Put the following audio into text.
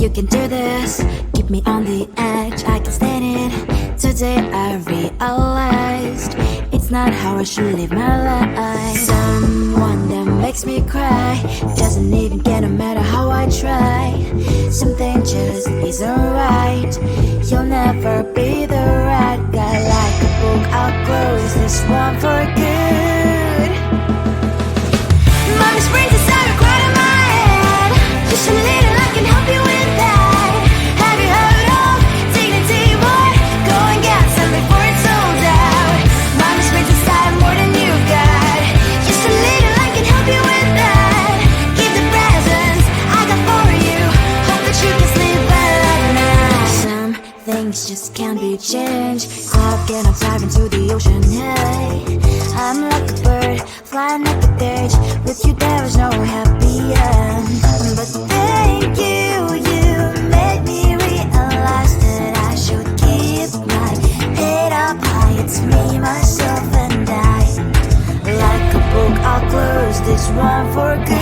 you can do this. Keep me on the edge, I can stand it. Today I realized it's not how I should live my life. Someone that makes me cry doesn't even get no matter how I try. Something just isn't right. You'll never be the right guy. Like a book, I'll close this one for good. Mommy springs inside a quiet in my head. Just a little, I can help you with that. Have you heard of dignity, boy? Go and get some before it's sold out. Mommy springs inside more than you got. Just a little, I can help you with that. Give the presents I got for you. Hope that you can sleep well at night. Some things just can't be changed. How can I dive into the ocean? Hey, I'm like a bird flying like a cage. With you there is no happy end. But thank you, you made me realize that I should keep my head up high. It's me, myself and I. Like a book, I'll close this one for good.